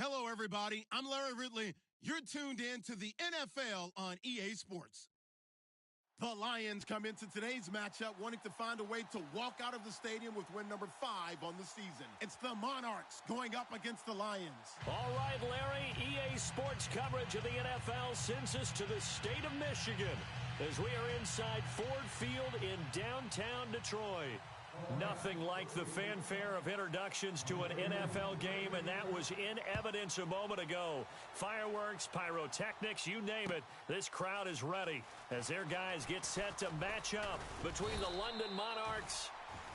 Hello, everybody. I'm Larry Ridley. You're tuned in to the NFL on EA Sports. The Lions come into today's matchup wanting to find a way to walk out of the stadium with win number 5 on the season. It's the Monarchs going up against the Lions. All right, Larry, EA Sports coverage of the NFL sends us to the state of Michigan as we are inside Ford Field in downtown Detroit. Nothing like the fanfare of introductions to an NFL game, and that was in evidence a moment ago. Fireworks, pyrotechnics, you name it. This crowd is ready as their guys get set to match up between the London Monarchs,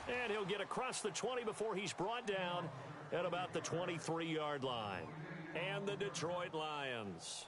and he'll get across the 20 before he's brought down at about the 23-yard line. And the Detroit Lions.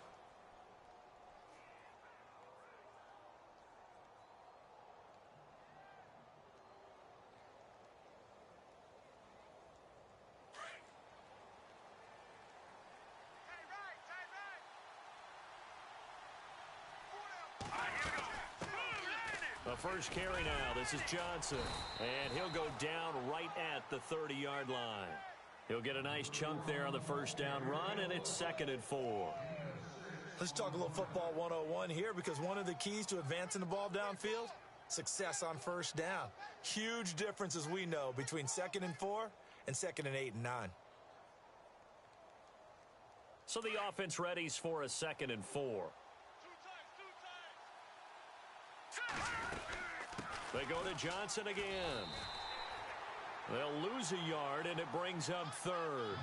The first carry now. This is Johnson. And he'll go down right at the 30-yard line. He'll get a nice chunk there on the first down run, and it's 2nd and 4. Let's talk a little football 101 here, because one of the keys to advancing the ball downfield, success on first down. Huge difference, as we know, between 2nd and 4 and 2nd and 8 and 9. So the offense readies for a 2nd and 4. They go to Johnson again. They'll lose a yard, and it brings up 3rd.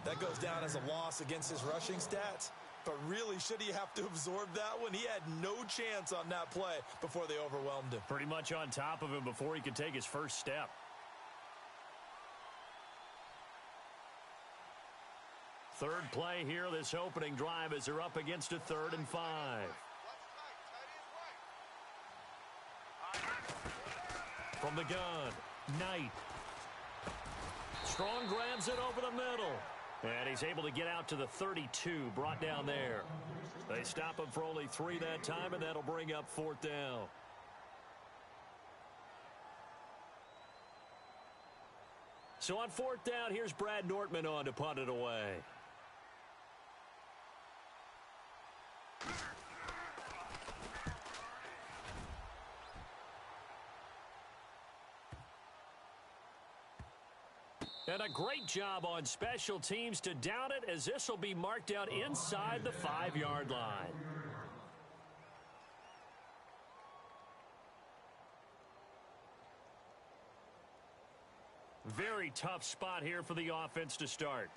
That goes down as a loss against his rushing stats. But really, should he have to absorb that one? He had no chance on that play before they overwhelmed him. Pretty much on top of him before he could take his first step. Third play here, this opening drive, as they're up against a 3rd and 5. From the gun, Knight. Strong grabs it over the middle. And he's able to get out to the 32, brought down there. They stop him for only 3 that time, and that'll bring up 4th down. So on 4th down, here's Brad Nortman on to punt it away. And a great job on special teams to down it, as this will be marked down inside the 5-yard line. Very tough spot here for the offense to start.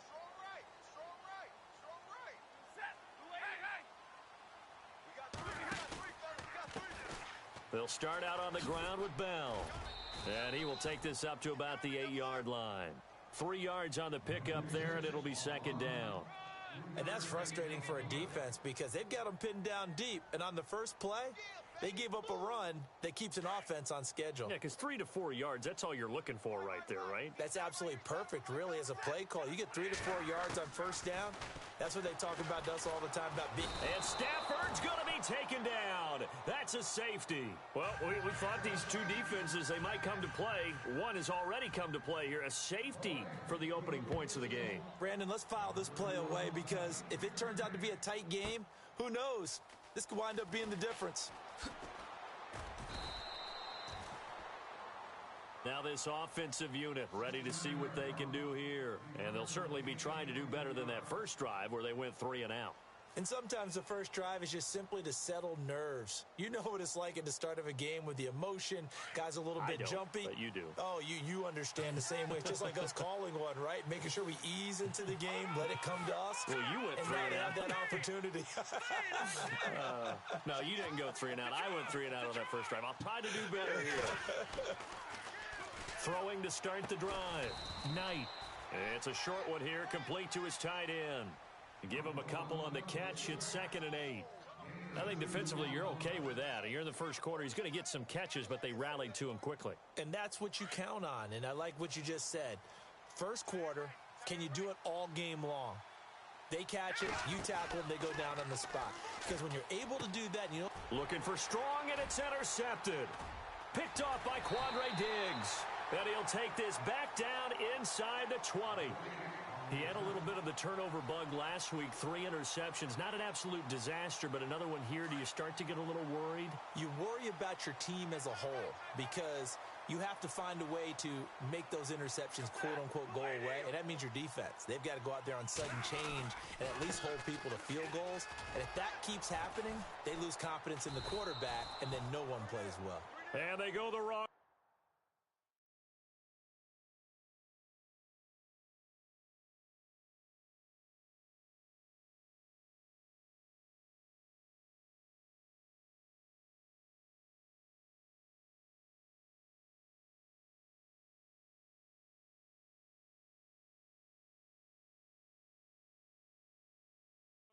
Strong right, strong right, strong right. Set. Hey. We got three. They'll start out on the ground with Bell. And he will take this up to about the 8-yard line. 3 yards on the pickup there, and it'll be 2nd down. And that's frustrating for a defense, because they've got them pinned down deep. And on the first play, they gave up a run that keeps an offense on schedule. Yeah, because 3 to 4 yards, that's all you're looking for right there, right? That's absolutely perfect, really, as a play call. You get 3 to 4 yards on first down. That's what they talk about to us all the time about being. And Stafford's going to be taken down. That's a safety. Well, we thought these two defenses, they might come to play. One has already come to play here. A safety for the opening points of the game. Brandon, let's file this play away, because if it turns out to be a tight game, who knows? This could wind up being the difference. Now this offensive unit ready to see what they can do here. And they'll certainly be trying to do better than that first drive where they went 3 and out. And sometimes the first drive is just simply to settle nerves. You know what it's like at the start of a game with the emotion. Guys a little bit jumpy. But you do. Oh, you understand the same way. It's just like us calling one, right? Making sure we ease into the game, let it come to us. Well, you went 3 and and out. have that opportunity. No, you didn't go 3 and out. I went 3 and out on that first drive. I'll try to do better here. Throwing to start the drive. Knight. It's a short one here, complete to his tight end. Give him a couple on the catch. It's 2nd and 8. I think defensively you're okay with that. You're in the first quarter. He's going to get some catches, but they rallied to him quickly. And that's what you count on, and I like what you just said. First quarter, can you do it all game long? They catch it, you tackle them, they go down on the spot. Because when you're able to do that, you know. Looking for Strong, and it's intercepted. Picked off by Quandre Diggs. And he'll take this back down inside the 20. He had a little bit of the turnover bug last week, 3 interceptions. Not an absolute disaster, but another one here. Do you start to get a little worried? You worry about your team as a whole because you have to find a way to make those interceptions, quote-unquote, go away, and that means your defense. They've got to go out there on sudden change and at least hold people to field goals. And if that keeps happening, they lose confidence in the quarterback, and then no one plays well. And they go the wrong.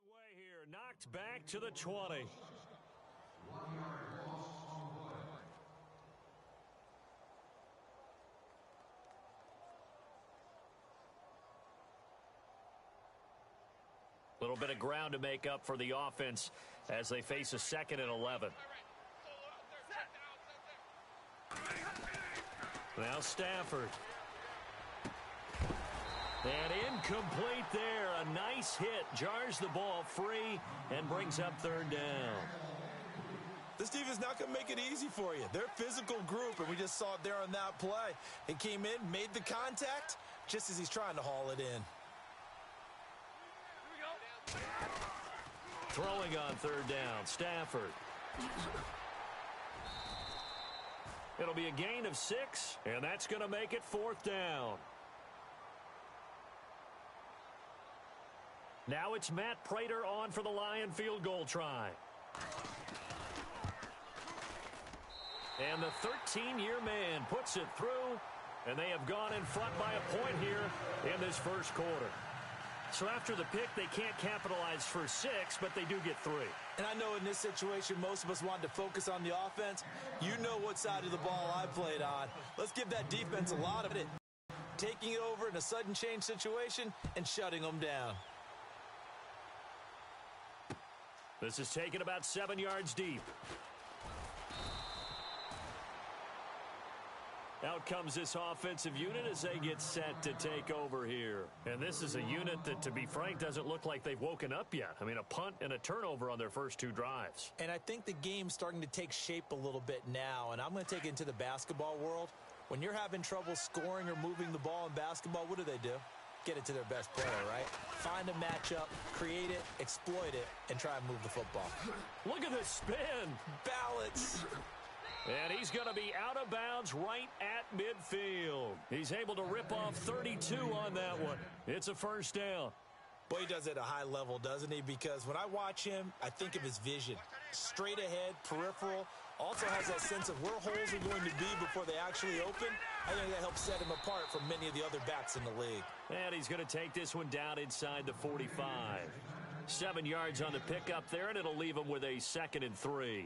Way here, knocked back to the 20. A little bit of ground to make up for the offense as they face a 2nd and 11. Now Stafford. And incomplete there. A nice hit. Jars the ball free and brings up 3rd down. This defense is not going to make it easy for you. They're a physical group, and we just saw it there on that play. He came in, made the contact, just as he's trying to haul it in. Throwing on 3rd down, Stafford. It'll be a gain of 6, and that's going to make it 4th down. Now it's Matt Prater on for the Lion field goal try. And the 13-year man puts it through, and they have gone in front by a point here in this first quarter. So after the pick, they can't capitalize for 6, but they do get 3. And I know in this situation, most of us want to focus on the offense. You know what side of the ball I played on. Let's give that defense a lot of it. Taking it over in a sudden change situation and shutting them down. This is taken about 7 yards deep. Out comes this offensive unit as they get set to take over here. And this is a unit that, to be frank, doesn't look like they've woken up yet. I mean, a punt and a turnover on their first 2 drives. And I think the game's starting to take shape a little bit now, and I'm going to take it into the basketball world. When you're having trouble scoring or moving the ball in basketball, what do? Get it to their best player, right? Find a matchup, create it, exploit it, and try and move the football. Look at this spin. Balance. And he's going to be out of bounds right at midfield. He's able to rip off 32 on that one. It's a 1st down. Boy, he does it at a high level, doesn't he? Because when I watch him, I think of his vision. Straight ahead, peripheral. Also has that sense of where holes are going to be before they actually open. I think that helps set him apart from many of the other backs in the league. And he's going to take this one down inside the 45. 7 yards on the pickup there, and it'll leave him with a 2nd and 3.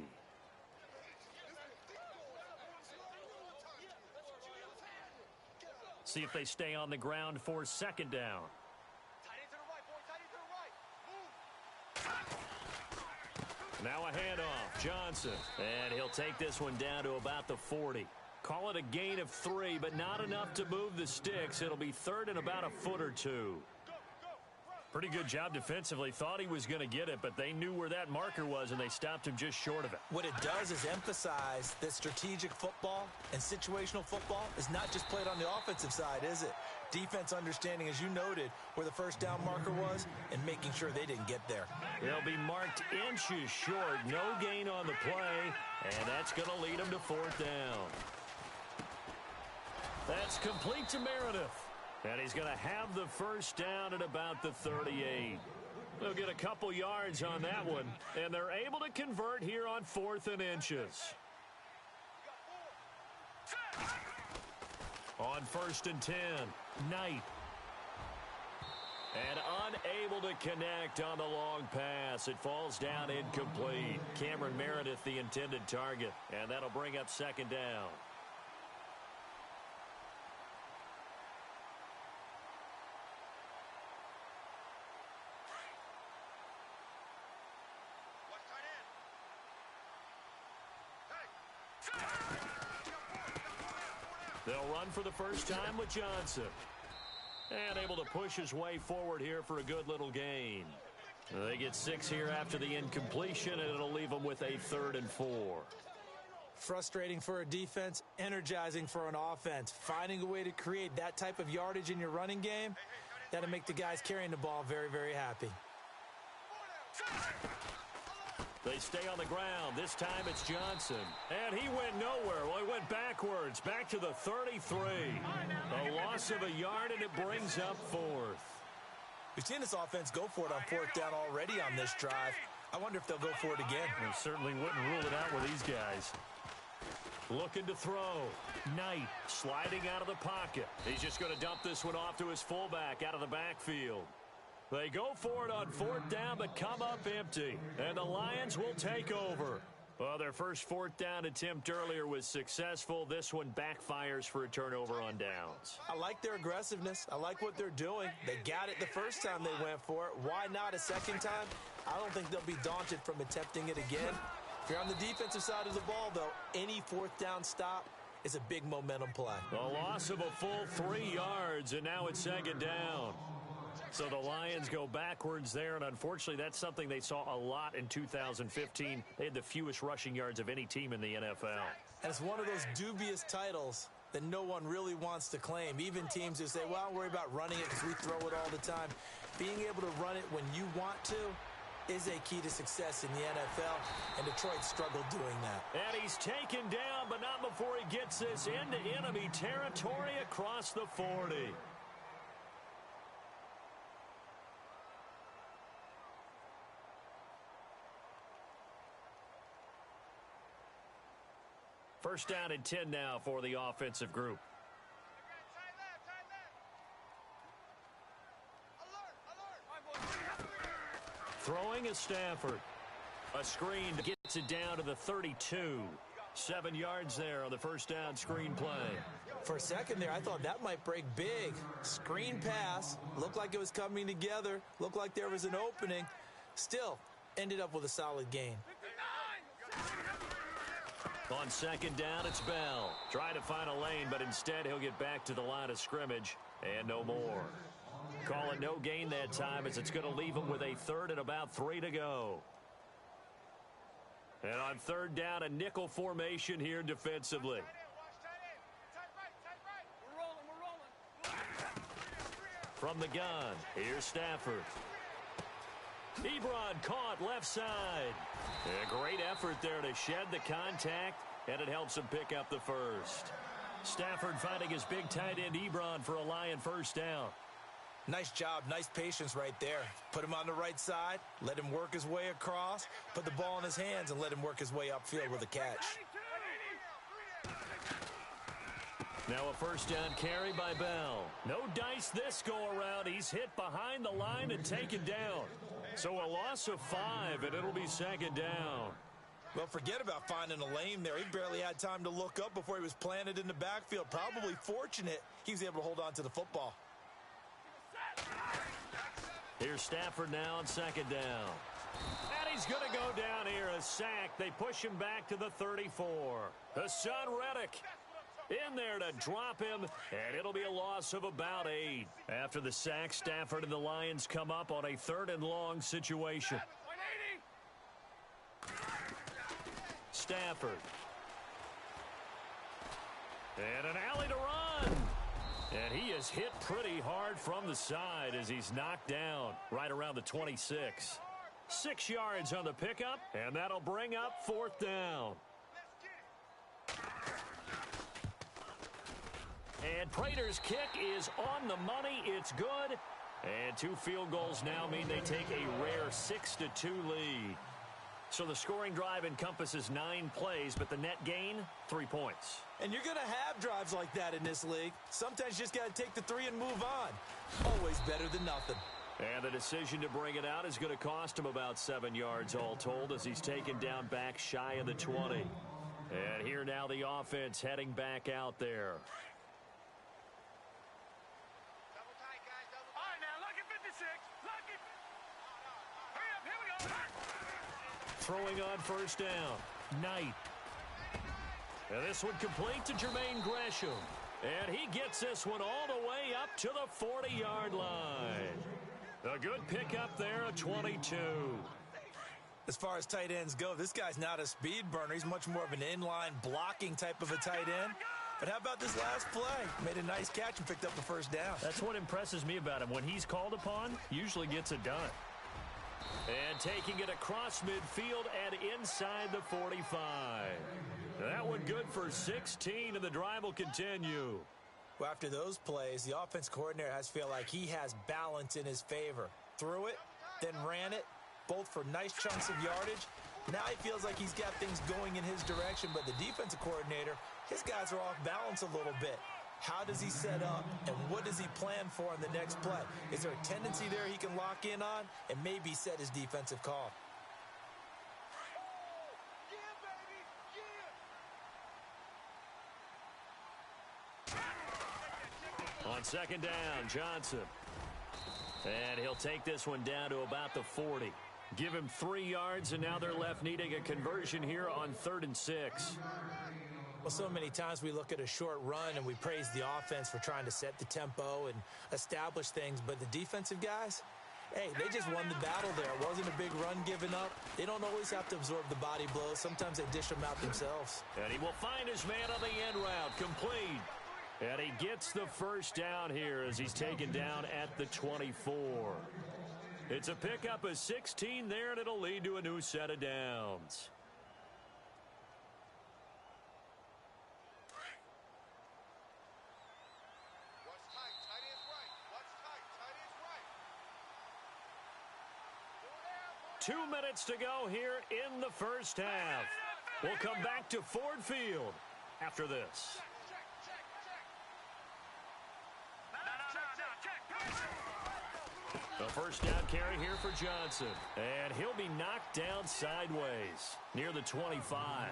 See if they stay on the ground for 2nd down. Now a handoff, Johnson. And he'll take this one down to about the 40. Call it a gain of 3, but not enough to move the sticks. It'll be 3rd and about a foot or 2. Pretty good job defensively. Thought he was going to get it, but they knew where that marker was, and they stopped him just short of it. What it does is emphasize that strategic football and situational football is not just played on the offensive side, is it? Defense understanding, as you noted, where the 1st down marker was and making sure they didn't get there. They'll be marked inches short. No gain on the play, and that's going to lead them to 4th down. That's complete to Meredith. And he's going to have the 1st down at about the 38. They'll get a couple yards on that one, and they're able to convert here on 4th and inches. On 1st and 10, Knight. And unable to connect on the long pass. It falls down incomplete. Cameron Meredith, the intended target, and that'll bring up 2nd down. They'll run for the first time with Johnson. And able to push his way forward here for a good little gain. They get 6 here after the incompletion, and it'll leave them with a 3rd and 4. Frustrating for a defense, energizing for an offense. Finding a way to create that type of yardage in your running game, that'll make the guys carrying the ball very, very happy. They stay on the ground. This time it's Johnson. And he went nowhere. Well, he went backwards, back to the 33. A loss of a yard, and it brings up 4th. We've seen this offense go for it on 4th down already on this drive. I wonder if they'll go for it again. We certainly wouldn't rule it out with these guys. Looking to throw. Knight sliding out of the pocket. He's just going to dump this one off to his fullback out of the backfield. They go for it on 4th down, but come up empty. And the Lions will take over. Well, their first 4th down attempt earlier was successful. This one backfires for a turnover on downs. I like their aggressiveness. I like what they're doing. They got it the first time they went for it. Why not a second time? I don't think they'll be daunted from attempting it again. If you're on the defensive side of the ball, though, any 4th down stop is a big momentum play. A loss of a full 3 yards, and now it's 2nd down. So the Lions go backwards there, and unfortunately that's something they saw a lot in 2015. They had the fewest rushing yards of any team in the NFL. And it's one of those dubious titles that no one really wants to claim. Even teams who say, well, I'll worry about running it because we throw it all the time. Being able to run it when you want to is a key to success in the NFL, and Detroit struggled doing that. And he's taken down, but not before he gets this into enemy territory across the 40. First down and 10 now for the offensive group. Throwing is Stafford. A screen gets it down to the 32. 7 yards there on the first down screen play. For a second there, I thought that might break big. Screen pass. Looked like it was coming together. Looked like there was an opening. Still, ended up with a solid gain. On 2nd down, it's Bell. Trying to find a lane, but instead he'll get back to the line of scrimmage and no more. Call it no gain that time as it's going to leave him with a 3rd and about 3 to go. And on 3rd down, a nickel formation here defensively. From the gun, here's Stafford. Ebron caught left side. A great effort there to shed the contact, and it helps him pick up the first. Stafford finding his big tight end Ebron for a Lion first down. Nice job, nice patience right there. Put him on the right side, let him work his way across, put the ball in his hands, and let him work his way upfield with a catch. Now a first down carry by Bell. No dice this go around. He's hit behind the line and taken down. So a loss of 5, and it'll be 2nd down. Well, forget about finding a lane there. He barely had time to look up before he was planted in the backfield. Probably fortunate he was able to hold on to the football. Here's Stafford now on 2nd down. And he's going to go down here, a sack. They push him back to the 34. Hassan Reddick in there to drop him, and it'll be a loss of about 8. After the sack, Stafford and the Lions come up on a 3rd and long situation. Stafford. And an alley to run. And he is hit pretty hard from the side as he's knocked down right around the 26. 6 yards on the pickup, and that'll bring up 4th down. And Prater's kick is on the money. It's good. And 2 field goals now mean they take a rare 6-2 lead. So the scoring drive encompasses 9 plays, but the net gain, 3 points. And you're going to have drives like that in this league. Sometimes you just got to take the 3 and move on. Always better than nothing. And the decision to bring it out is going to cost him about 7 yards all told as he's taken down back shy of the 20. And here now the offense heading back out there. Throwing on first down. Knight. And this one complete to Jermaine Gresham. And he gets this one all the way up to the 40-yard line. A good pickup there, a 22. As far as tight ends go, this guy's not a speed burner. He's much more of an inline blocking type of a tight end. But how about this last play? Made a nice catch and picked up the first down. That's what impresses me about him. When he's called upon, usually gets it done. And taking it across midfield and inside the 45. That one good for 16, and the drive will continue. Well, after those plays, the offense coordinator has to feel like he has balance in his favor. Threw it, then ran it, both for nice chunks of yardage. Now he feels like he's got things going in his direction, but the defensive coordinator, his guys are off balance a little bit. How does he set up, and what does he plan for in the next play? Is there a tendency there he can lock in on and maybe set his defensive call? On second down, Johnson. And he'll take this one down to about the 40. Give him 3 yards, and now they're left needing a conversion here on 3rd and 6. Well, so many times we look at a short run and we praise the offense for trying to set the tempo and establish things, but the defensive guys, hey, they just won the battle there. It wasn't a big run given up. They don't always have to absorb the body blows. Sometimes they dish them out themselves. And he will find his man on the end route, complete. And he gets the first down here as he's taken down at the 24. It's a pickup of 16 there, and it'll lead to a new set of downs. Watch tight. Tight end's right. Watch tight. Tight end's right. 2 minutes to go here in the first half. We'll come back to Ford Field after this. A first down carry here for Johnson. And he'll be knocked down sideways near the 25.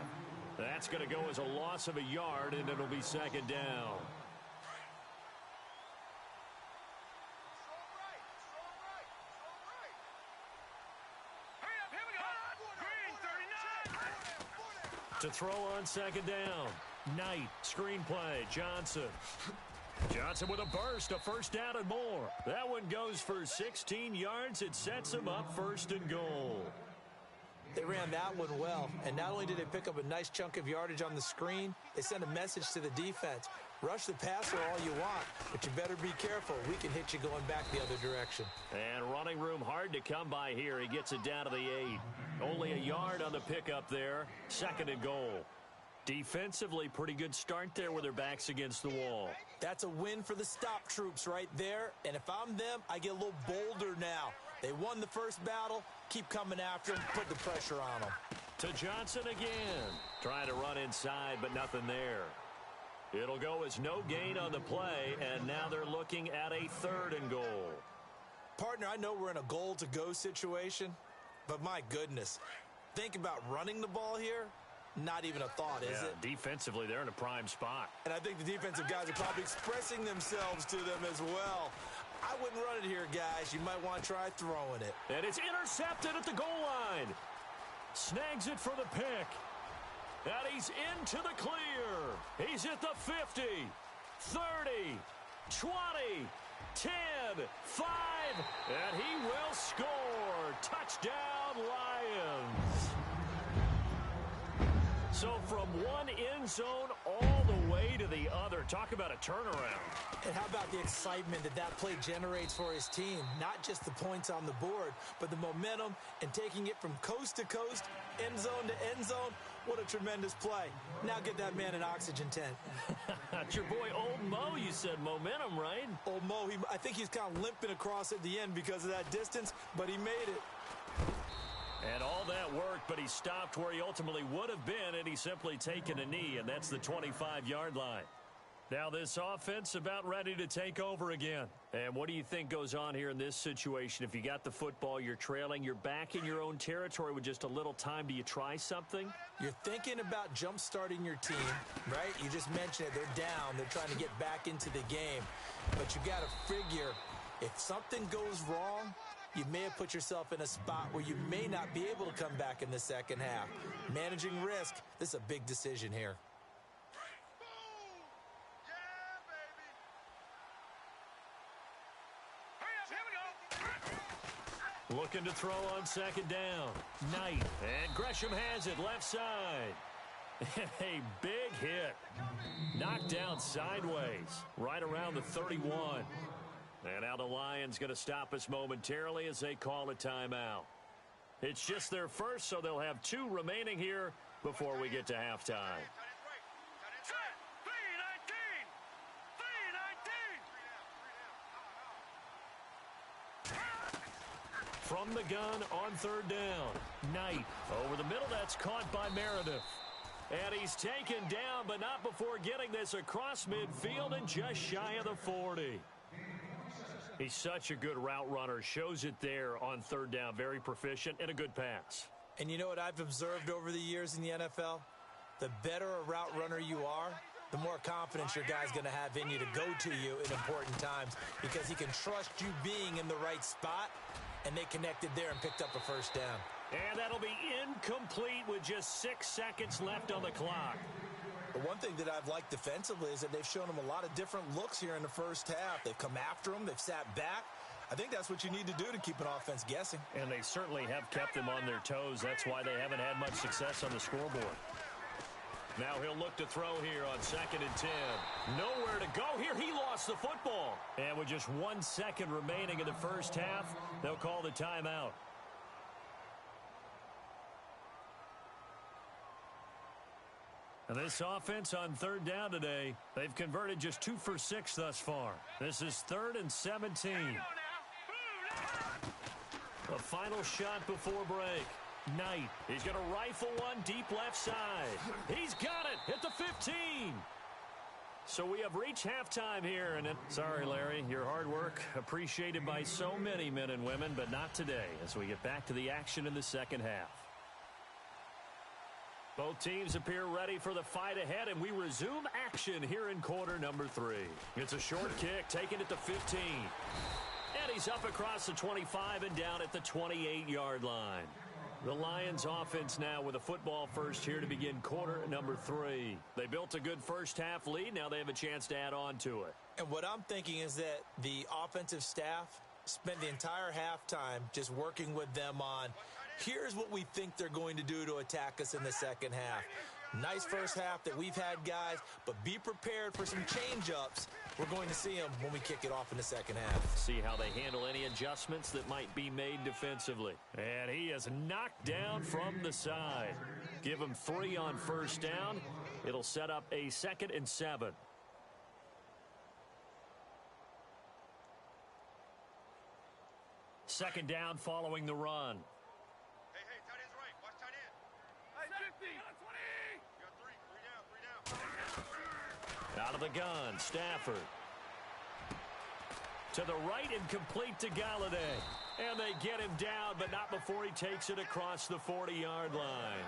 That's going to go as a loss of a yard, and it'll be second down. To throw on second down. Knight, screenplay, Johnson. Johnson with a burst, a first down and more. That one goes for 16 yards. It sets him up 1st and goal. They ran that one well, and not only did they pick up a nice chunk of yardage on the screen, they sent a message to the defense. Rush the passer all you want, but you better be careful. We can hit you going back the other direction. And running room hard to come by here. He gets it down to the 8. Only a yard on the pickup there. 2nd and goal. Defensively, pretty good start there with their backs against the wall. That's a win for the stop troops right there. And if I'm them, I get a little bolder now. They won the first battle. Keep coming after them. Put the pressure on them. To Johnson again. Trying to run inside, but nothing there. It'll go as no gain on the play, and now they're looking at a 3rd and goal. Partner, I know we're in a goal-to-go situation, but my goodness. Think about running the ball here. Not even a thought, is it? Defensively, they're in a prime spot. And I think the defensive guys are probably expressing themselves to them as well. I wouldn't run it here, guys. You might want to try throwing it. And it's intercepted at the goal line. Snags it for the pick. And he's into the clear. He's at the 50, 30, 20, 10, 5, and he will score. Touchdown, Lions. So from one end zone all the way to the other. Talk about a turnaround. And how about the excitement that that play generates for his team? Not just the points on the board, but the momentum and taking it from coast to coast, end zone to end zone. What a tremendous play. Now get that man an oxygen tent. That's your boy Old Mo, you said. Momentum, right? Old Mo, I think he's kind of limping across at the end because of that distance, but he made it. And all that worked, but he stopped where he ultimately would have been, and he's simply taken a knee, and that's the 25-yard line. Now this offense about ready to take over again. And what do you think goes on here in this situation? If you got the football, you're trailing, you're back in your own territory with just a little time. Do you try something? You're thinking about jump-starting your team, right? You just mentioned it. They're down. They're trying to get back into the game. But you got to figure if something goes wrong, you may have put yourself in a spot where you may not be able to come back in the second half. Managing risk, this is a big decision here. Looking to throw on second down. Knight. And Gresham has it left side. A big hit. Knocked down sideways. Right around the 31. And now the Lions going to stop us momentarily as they call a timeout. It's just their first, so they'll have 2 remaining here before we get to halftime. From the gun on third down. Knight over the middle. That's caught by Meredith. And he's taken down, but not before getting this across midfield and just shy of the 40. He's such a good route runner. Shows it there on third down. Very proficient and a good pass. And you know what I've observed over the years in the NFL? The better a route runner you are, the more confidence your guy's going to have in you to go to you in important times because he can trust you being in the right spot, and they connected there and picked up a first down. And that'll be incomplete with just 6 seconds left on the clock. The one thing that I've liked defensively is that they've shown him a lot of different looks here in the first half. They've come after him. They've sat back. I think that's what you need to do to keep an offense guessing. And they certainly have kept them on their toes. That's why they haven't had much success on the scoreboard. Now he'll look to throw here on 2nd and 10. Nowhere to go here. He lost the football. And with just 1 second remaining in the first half, they'll call the timeout. And this offense on third down today, they've converted just 2 for 6 thus far. This is 3rd and 17. A final shot before break. Knight, he's going to rifle one deep left side. He's got it at the 15. So we have reached halftime here. And sorry, Larry, your hard work appreciated by so many men and women, but not today as we get back to the action in the second half. Both teams appear ready for the fight ahead, and we resume action here in quarter number 3. It's a short kick, taken at the 15. And he's up across the 25 and down at the 28-yard line. The Lions offense now with a football first here to begin quarter number 3. They built a good first half lead. Now they have a chance to add on to it. And what I'm thinking is that the offensive staff spent the entire halftime just working with them on here's what we think they're going to do to attack us in the second half. Nice first half that we've had, guys, but be prepared for some change-ups. We're going to see them when we kick it off in the second half. See how they handle any adjustments that might be made defensively. And he is knocked down from the side. Give him 3 on first down. It'll set up a 2nd and 7. Second down following the run. Out of the gun, Stafford. To the right and complete to Galladay. And they get him down, but not before he takes it across the 40-yard line.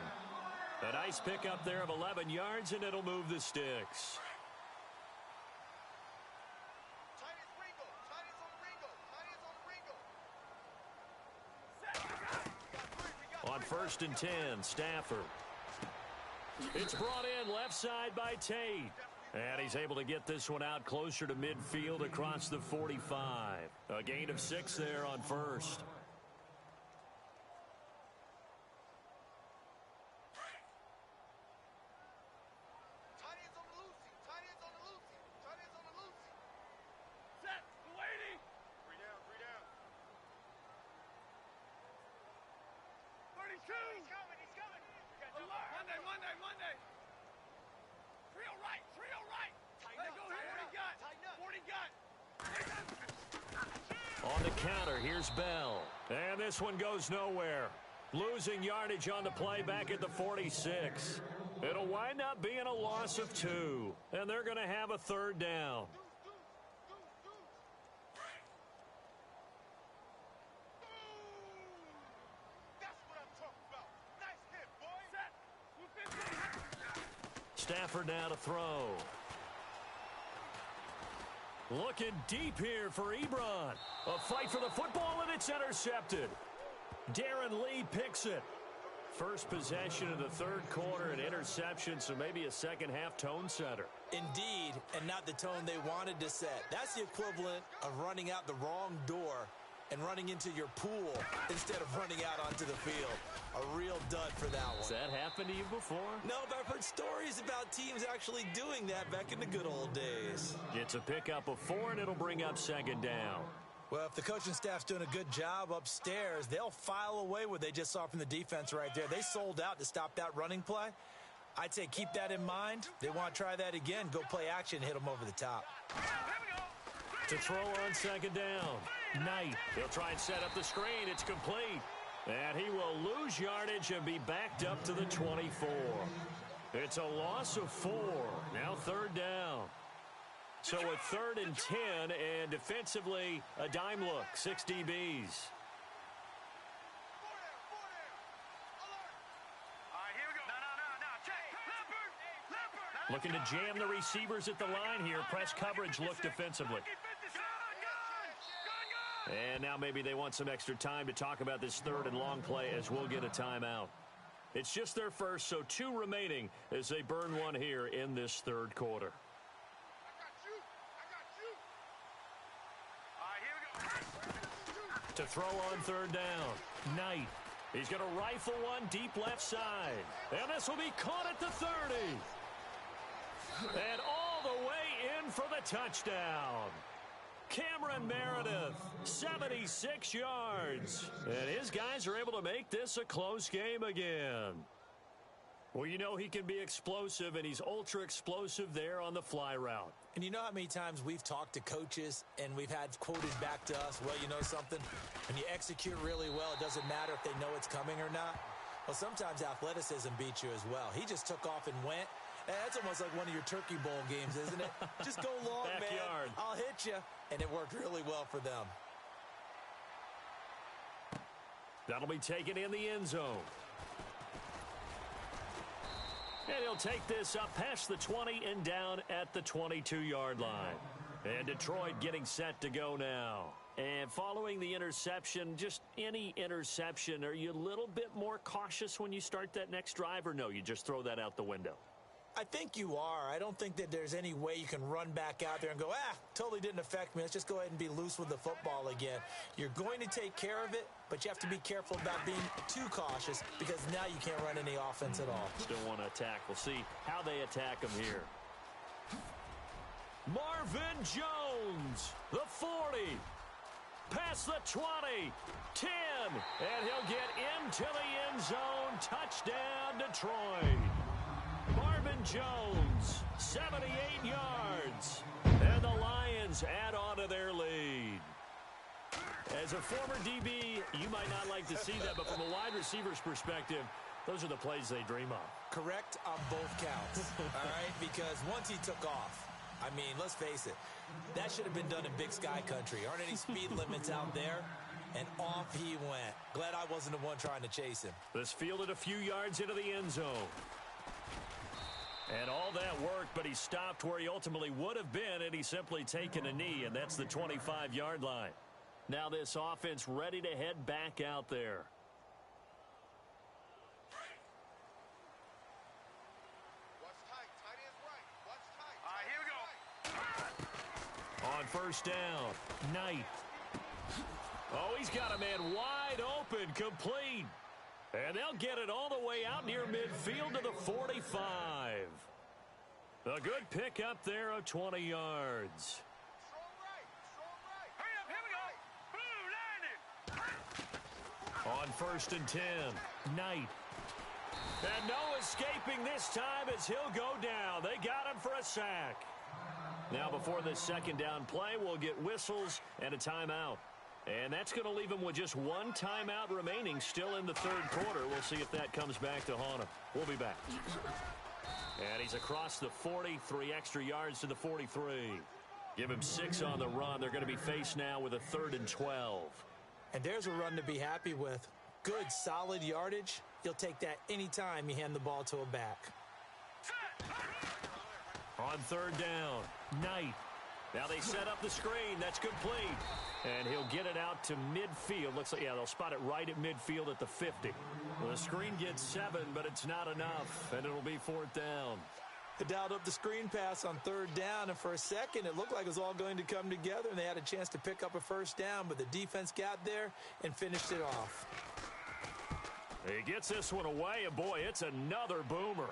A nice pickup there of 11 yards, and it'll move the sticks. On 1st and 10, Stafford. It's brought in left side by Tate. And he's able to get this one out closer to midfield across the 45. A gain of 6 there on first. Set, waiting. 3 down, 3 down. 32. He's coming, he's coming. Monday. Trio right. Let go here. 40 got. On the counter, here's Bell. And this one goes nowhere. Losing yardage on the play back at the 46. It'll wind up being a loss of 2. And they're going to have a 3rd down. That's what I'm talking about. Nice hit, boy. Stafford now to throw. Looking deep here for Ebron. A fight for the football, and it's intercepted. Darren Lee picks it. First possession of the 3rd quarter, an interception, so maybe a second half tone setter. Indeed, and not the tone they wanted to set. That's the equivalent of running out the wrong door and running into your pool instead of running out onto the field. A real dud for that one. Has that happened to you before? No, but I've heard stories about teams actually doing that back in the good old days. It's a pickup of 4, and it'll bring up second down. Well, if the coaching staff's doing a good job upstairs, they'll file away what they just saw from the defense right there. They sold out to stop that running play. I'd say keep that in mind. They want to try that again. Go play action, hit them over the top. To throw on second down. Knight. He'll try and set up the screen. It's complete. And he will lose yardage and be backed up to the 24. It's a loss of 4. Now third down. So a 3rd and 10, and defensively, a dime look, 6 DBs. Looking to jam the receivers at the line here. Press coverage look defensively. And now maybe they want some extra time to talk about this 3rd and long play as we'll get a timeout. It's just their first, so 2 remaining as they burn one here in this 3rd quarter. To throw on 3rd down. Knight. He's going to rifle one deep left side. And this will be caught at the 30. And all the way in for the touchdown. Cameron Meredith, 76 yards. And his guys are able to make this a close game again. Well, you know he can be explosive, and he's ultra-explosive there on the fly route. And you know how many times we've talked to coaches and we've had quoted back to us, well, you know something? When you execute really well, it doesn't matter if they know it's coming or not. Well, sometimes athleticism beats you as well. He just took off and went. That's almost like one of your Turkey Bowl games, isn't it? Just go long, Backyard. man. I'll hit you. And it worked really well for them. That'll be taken in the end zone. And he'll take this up past the 20 and down at the 22-yard line. And Detroit getting set to go now. And following the interception, just any interception, are you a little bit more cautious when you start that next drive, or no, you just throw that out the window? I think you are. I don't think that there's any way you can run back out there and go, totally didn't affect me. Let's just go ahead and be loose with the football again. You're going to take care of it, but you have to be careful about being too cautious because now you can't run any offense at all. Still want to attack. We'll see how they attack him here. Marvin Jones, the 40. Past the 20, 10, and he'll get into the end zone. Touchdown, Detroit. Marvin Jones, 78 yards. And the Lions add on to their lead. As a former DB, you might not like to see that, but from a wide receiver's perspective, those are the plays they dream of. Correct on both counts, all right? Because once he took off, I mean, let's face it, that should have been done in Big Sky Country. Aren't any speed limits out there? And off he went. Glad I wasn't the one trying to chase him. This fielded a few yards into the end zone. And all that worked, but he stopped where he ultimately would have been, and he's simply taken a knee, and that's the 25-yard line. Now this offense ready to head back out there. On first down, Knight. Oh, he's got a man wide open, complete. And they'll get it all the way out near midfield to the 45. A good pick up there of 20 yards. On first and 10, Knight. And no escaping this time as he'll go down. They got him for a sack. Now before this second down play, we'll get whistles and a timeout. And that's going to leave him with just one timeout remaining still in the third quarter. We'll see if that comes back to haunt him. We'll be back. And he's across the 40, 3 extra yards to the 43. Give him 6 on the run. They're going to be faced now with a 3rd and 12. And there's a run to be happy with. Good, solid yardage. You'll take that anytime you hand the ball to a back. On third down, Knight. Now they set up the screen. That's complete. And he'll get it out to midfield. Looks like, yeah, they'll spot it right at midfield at the 50. Well, the screen gets 7, but it's not enough. And it'll be 4th down. They dialed up the screen pass on third down, and for a second, it looked like it was all going to come together, and they had a chance to pick up a first down, but the defense got there and finished it off. He gets this one away, and boy, it's another boomer.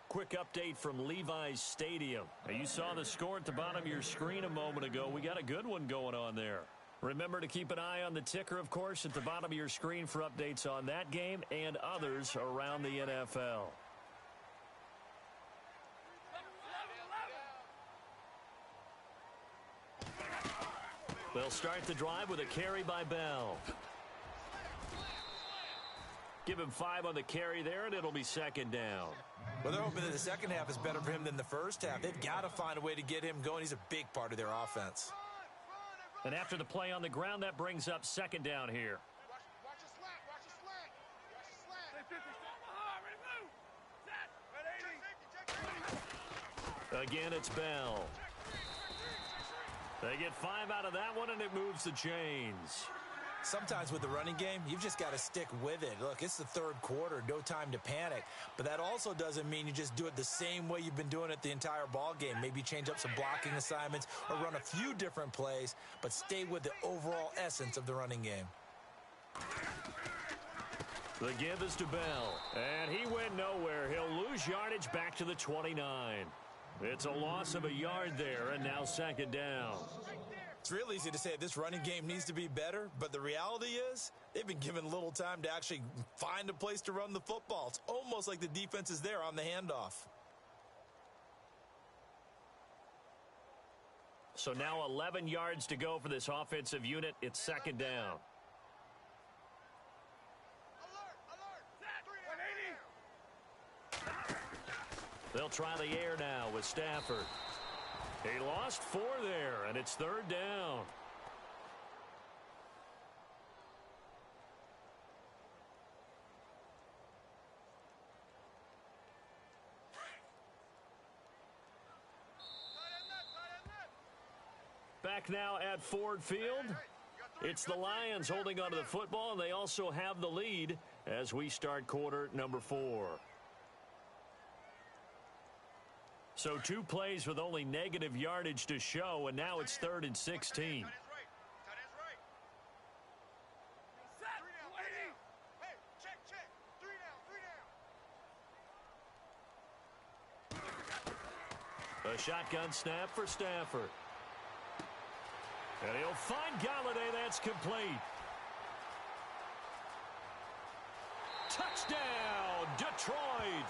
Quick update from Levi's Stadium. Now, you saw the score at the bottom of your screen a moment ago. We got a good one going on there. Remember to keep an eye on the ticker, of course, at the bottom of your screen for updates on that game and others around the NFL. They'll start the drive with a carry by Bell. Give him 5 on the carry there, and it'll be second down. Well, they're hoping that the second half is better for him than the first half. They've got to find a way to get him going. He's a big part of their offense. And after the play on the ground, that brings up second down here. Watch the slant. Watch the slant. Watch the slant. Again, it's Bell. They get 5 out of that one, and it moves the chains. Sometimes with the running game, you've just got to stick with it. Look, it's the third quarter, no time to panic. But that also doesn't mean you just do it the same way you've been doing it the entire ball game. Maybe change up some blocking assignments or run a few different plays, but stay with the overall essence of the running game. The give is to Bell, and he went nowhere. He'll lose yardage back to the 29. It's a loss of a yard there, and now second down. It's real easy to say this running game needs to be better, but the reality is they've been given little time to actually find a place to run the football. It's almost like the defense is there on the handoff. So now 11 yards to go for this offensive unit. It's second down. They'll try the air now with Stafford. He lost 4 there, and it's third down. Back now at Ford Field. It's the Lions holding onto the football, and they also have the lead as we start quarter number 4. So 2 plays with only negative yardage to show, and now it's 3rd and 16. A shotgun snap for Stafford. And he'll find Galladay. That's complete. Touchdown, Detroit.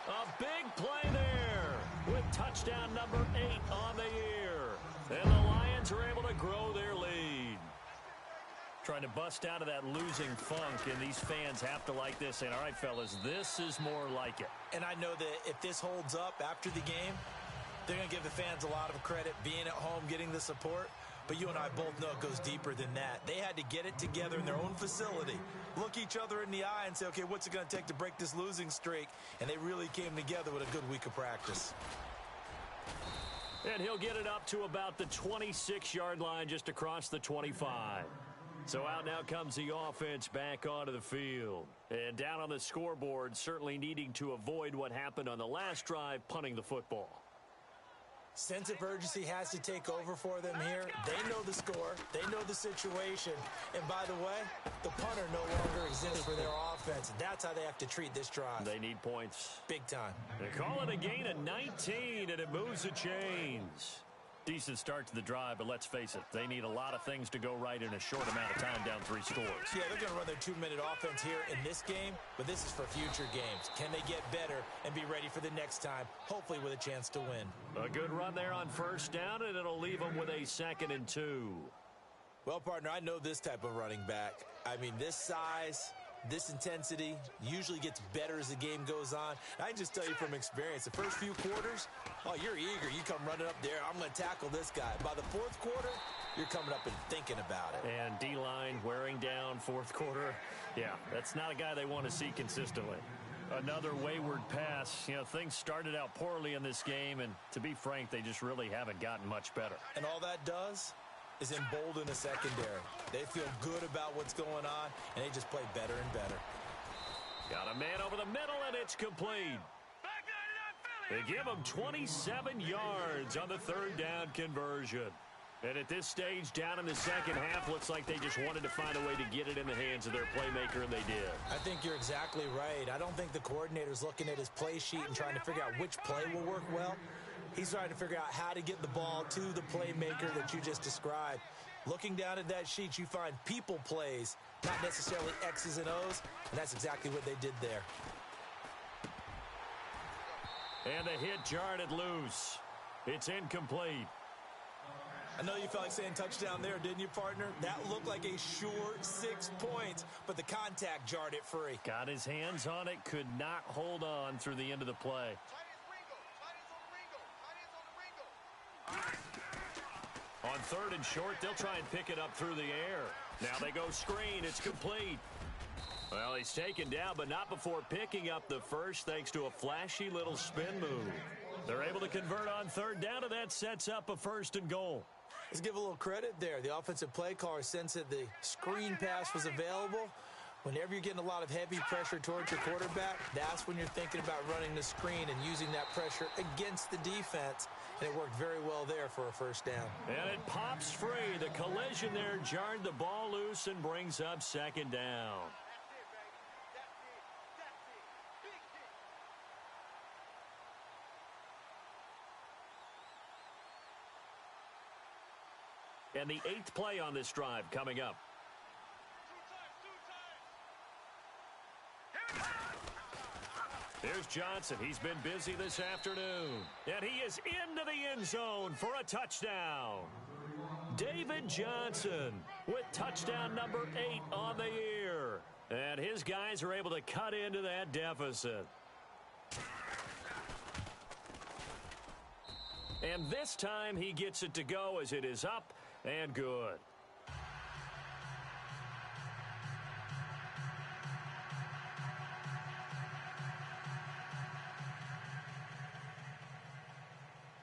A big play there with touchdown number 8 on the year. And the Lions are able to grow their lead. Trying to bust out of that losing funk, and these fans have to like this. And all right, fellas, this is more like it. And I know that if this holds up after the game, they're going to give the fans a lot of credit, being at home, getting the support. But you and I both know it goes deeper than that. They had to get it together in their own facility, look each other in the eye and say, okay, what's it going to take to break this losing streak? And they really came together with a good week of practice. And he'll get it up to about the 26-yard line, just across the 25. So out now comes the offense back onto the field. And down on the scoreboard, certainly needing to avoid what happened on the last drive, punting the football. Sense of urgency has to take over for them here. They know the score. They know the situation. And by the way, the punter no longer exists for their offense. That's how they have to treat this drive. They need points. Big time. They call it a gain of 19, and it moves the chains. Decent start to the drive, but let's face it, they need a lot of things to go right in a short amount of time, down 3 scores. Yeah, they're going to run their 2-minute offense here in this game, but this is for future games. Can they get better and be ready for the next time, hopefully with a chance to win? A good run there on first down, and it'll leave them with a 2nd and 2. Well, partner, I know this type of running back. I mean, this size, this intensity usually gets better as the game goes on. I can just tell you from experience, the first few quarters, oh, you're eager. You come running up there. I'm going to tackle this guy. By the 4th quarter, you're coming up and thinking about it. And D-line wearing down 4th quarter. Yeah, that's not a guy they want to see consistently. Another wayward pass. You know, things started out poorly in this game, and to be frank, they just really haven't gotten much better. And all that does is embolden the secondary. They feel good about what's going on, and they just play better and better. Got a man over the middle, and it's complete. They give him 27 yards on the third down conversion. And at this stage, down in the second half, looks like they just wanted to find a way to get it in the hands of their playmaker, and they did. I think you're exactly right. I don't think the coordinator's looking at his play sheet and trying to figure out which play will work well. He's trying to figure out how to get the ball to the playmaker that you just described. Looking down at that sheet, you find people plays, not necessarily X's and O's, and that's exactly what they did there. And the hit jarred it loose. It's incomplete. I know you felt like saying touchdown there, didn't you, partner? That looked like a sure 6 points, but the contact jarred it free. Got his hands on it, could not hold on through the end of the play. On third and short, they'll try and pick it up through the air. Now they go screen. It's complete. Well, he's taken down, but not before picking up the first thanks to a flashy little spin move. They're able to convert on third down, and that sets up a 1st and goal. Let's give a little credit there. The offensive play caller sensed that the screen pass was available. Whenever you're getting a lot of heavy pressure towards your quarterback, that's when you're thinking about running the screen and using that pressure against the defense. And it worked very well there for a 1st down. And it pops free. The collision there jarred the ball loose and brings up 2nd down. And the 8th play on this drive coming up. Here's Johnson. He's been busy this afternoon. And he is into the end zone for a touchdown. David Johnson with touchdown number 8 on the year. And his guys are able to cut into that deficit. And this time he gets it to go as it is up and good.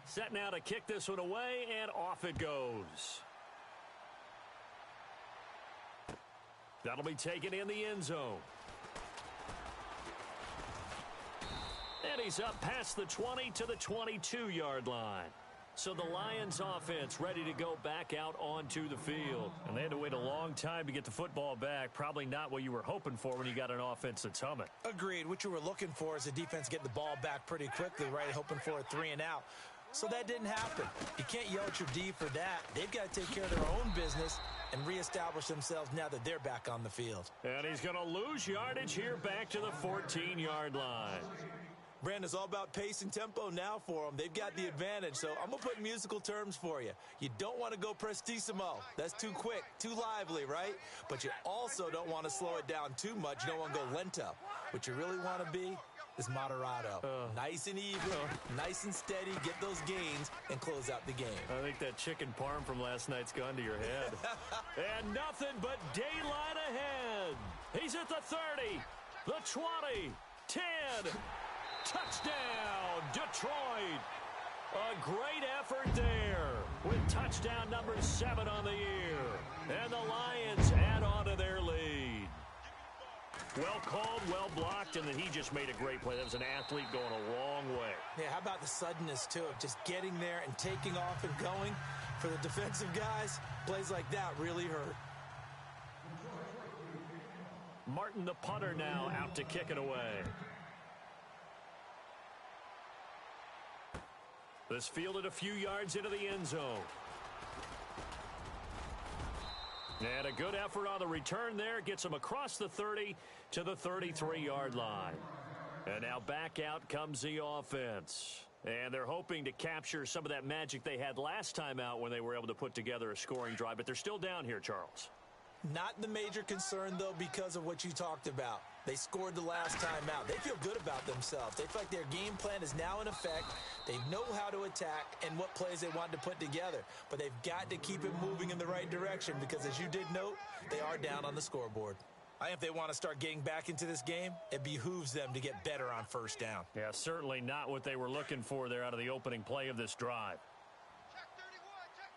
Set now to kick this one away, and off it goes. That'll be taken in the end zone. And he's up past the 20 to the 22-yard line. So the Lions offense ready to go back out onto the field. And they had to wait a long time to get the football back. Probably not what you were hoping for when you got an offense that's humming. Agreed. What you were looking for is a defense getting the ball back pretty quickly, right? Hoping for a 3 and out. So that didn't happen. You can't yell at your D for that. They've got to take care of their own business and reestablish themselves now that they're back on the field. And he's going to lose yardage here back to the 14-yard line. Brandon, it's all about pace and tempo now for them. They've got the advantage, so I'm going to put musical terms for you. You don't want to go prestissimo. That's too quick, too lively, right? But you also don't want to slow it down too much. You don't want to go lento. What you really want to be is moderato. Nice and even, nice and steady, get those gains, and close out the game. I think that chicken parm from last night's gone to your head. And nothing but daylight ahead. He's at the 30, the 20, 10. Touchdown, Detroit. A great effort there with touchdown number 7 on the year. And the Lions add on to their lead. Well called, well blocked, and then he just made a great play. That was an athlete going a long way. Yeah, how about the suddenness, too, of just getting there and taking off and going? For the defensive guys, plays like that really hurt. Martin, the punter, now out to kick it away. This fielded a few yards into the end zone. And a good effort on the return there. Gets him across the 30 to the 33-yard line. And now back out comes the offense. And they're hoping to capture some of that magic they had last time out when they were able to put together a scoring drive. But they're still down here, Charles. Not the major concern, though, because of what you talked about. They scored the last time out. They feel good about themselves. They feel like their game plan is now in effect. They know how to attack and what plays they want to put together. But they've got to keep it moving in the right direction because, as you did note, they are down on the scoreboard. I think if they want to start getting back into this game, it behooves them to get better on 1st down. Yeah, certainly not what they were looking for there out of the opening play of this drive. Check 31, check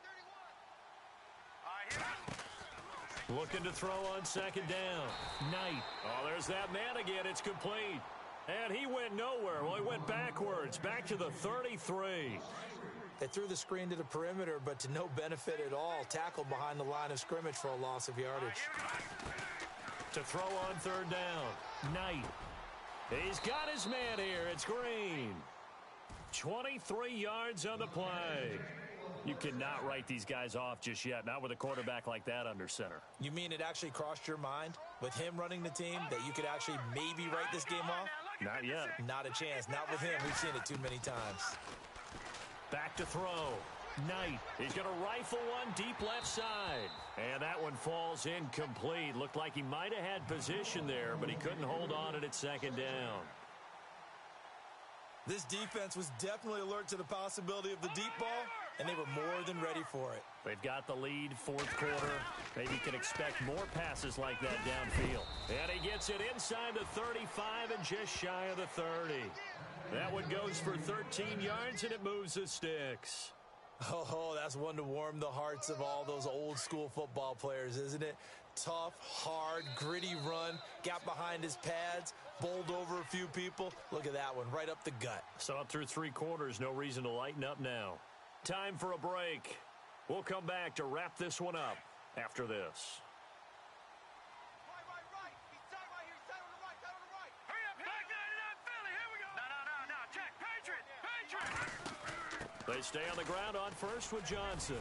31. Looking to throw on second down. Knight. Oh, there's that man again. It's complete. And he went nowhere. Well, he went backwards. Back to the 33. They threw the screen to the perimeter, but to no benefit at all. Tackled behind the line of scrimmage for a loss of yardage. To throw on third down. Knight. He's got his man here. It's Green. 23 yards on the play. You cannot write these guys off just yet, not with a quarterback like that under center. You mean it actually crossed your mind with him running the team that you could actually maybe write this game off? Not yet. Not a chance. Not with him. We've seen it too many times. Back to throw. Knight. He's going to rifle one deep left side. And that one falls incomplete. Looked like he might have had position there, but he couldn't hold on at second down. This defense was definitely alert to the possibility of the deep ball, and they were more than ready for it. They've got the lead, fourth quarter. Maybe you can expect more passes like that downfield. And he gets it inside the 35 and just shy of the 30. That one goes for 13 yards, and it moves the sticks. Oh, that's one to warm the hearts of all those old-school football players, isn't it? Tough, hard, gritty run, got behind his pads, bowled over a few people. Look at that one, right up the gut. So up through three quarters, no reason to lighten up now. Time for a break. We'll come back to wrap this one up after this. They stay on the ground on first with Johnson.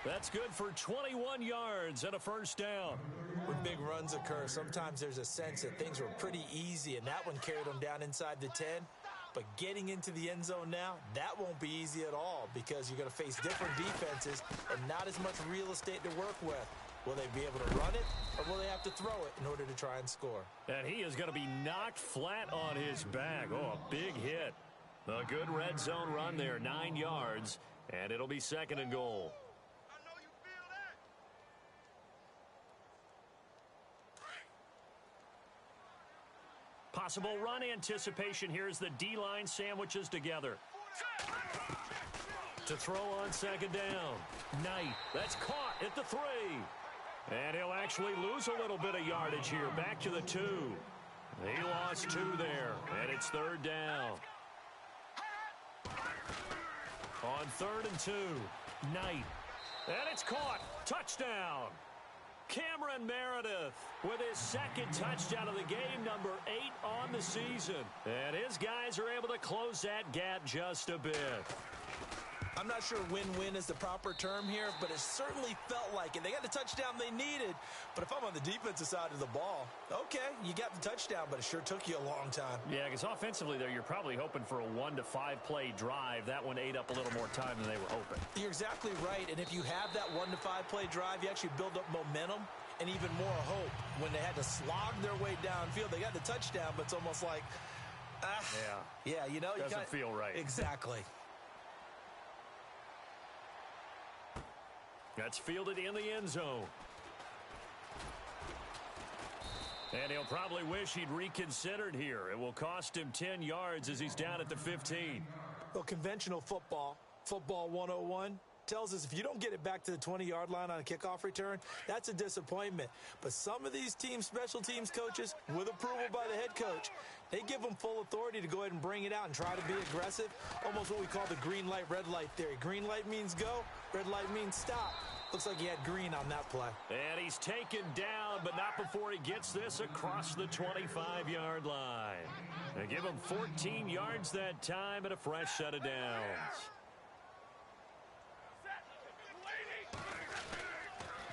That's good for 21 yards and a first down. When big runs occur, sometimes there's a sense that things were pretty easy, and that one carried them down inside the 10. But getting into the end zone now, that won't be easy at all because you're going to face different defenses and not as much real estate to work with. Will they be able to run it, or will they have to throw it in order to try and score? And he is going to be knocked flat on his back. Oh, a big hit. A good red zone run there, 9 yards, and it'll be second and goal. Possible run anticipation here as the D-line sandwiches together. To throw on second down. Knight, that's caught at the 3. And he'll actually lose a little bit of yardage here. Back to the 2. He lost 2 there, and it's third down. On third and 2, Knight. And it's caught. Touchdown. Cameron Meredith with his second touchdown of the game, number 8 on the season. And his guys are able to close that gap just a bit. I'm not sure win-win is the proper term here, but it certainly felt like it. They got the touchdown they needed, but if I'm on the defensive side of the ball, okay, you got the touchdown, but it sure took you a long time. Yeah, because offensively there, you're probably hoping for a 1 to 5 play drive. That one ate up a little more time than they were hoping. You're exactly right, and if you have that 1 to 5 play drive, you actually build up momentum and even more hope. When they had to slog their way downfield, they got the touchdown, but it's almost like, yeah, you know, doesn't feel right. Exactly. That's fielded in the end zone. And he'll probably wish he'd reconsidered here. It will cost him 10 yards as he's down at the 15. Well, conventional football 101, tells us if you don't get it back to the 20-yard line on a kickoff return, that's a disappointment. But some of these team special teams coaches, with approval by the head coach, they give them full authority to go ahead and bring it out and try to be aggressive. Almost what we call the green light, red light theory. Green light means go, red light means stop. Looks like he had green on that play. And he's taken down, but not before he gets this across the 25-yard line. They give him 14 yards that time and a fresh set of downs.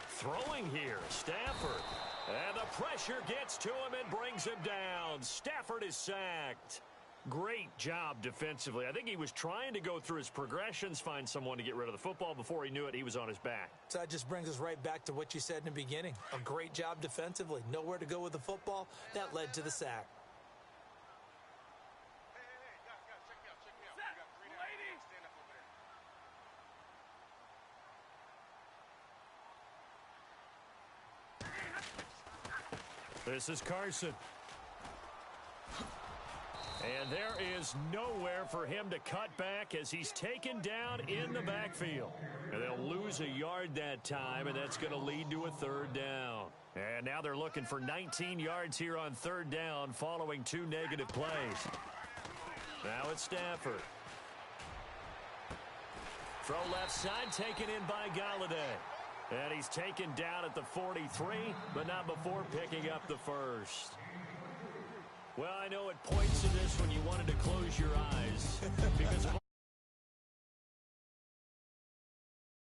Throwing here, Stafford. And the pressure gets to him and brings him down. Stafford is sacked. Great job defensively. I think he was trying to go through his progressions, find someone to get rid of the football. Before he knew it, he was on his back. So that just brings us right back to what you said in the beginning. A great job defensively. Nowhere to go with the football. That led to the sack. This is Carson. And there is nowhere for him to cut back as he's taken down in the backfield. And they'll lose a yard that time, and that's going to lead to a third down. And now they're looking for 19 yards here on third down following 2 negative plays. Now it's Stafford. Throw left side, taken in by Galladay. And he's taken down at the 43, but not before picking up the first. Well, I know at points in this when you wanted to close your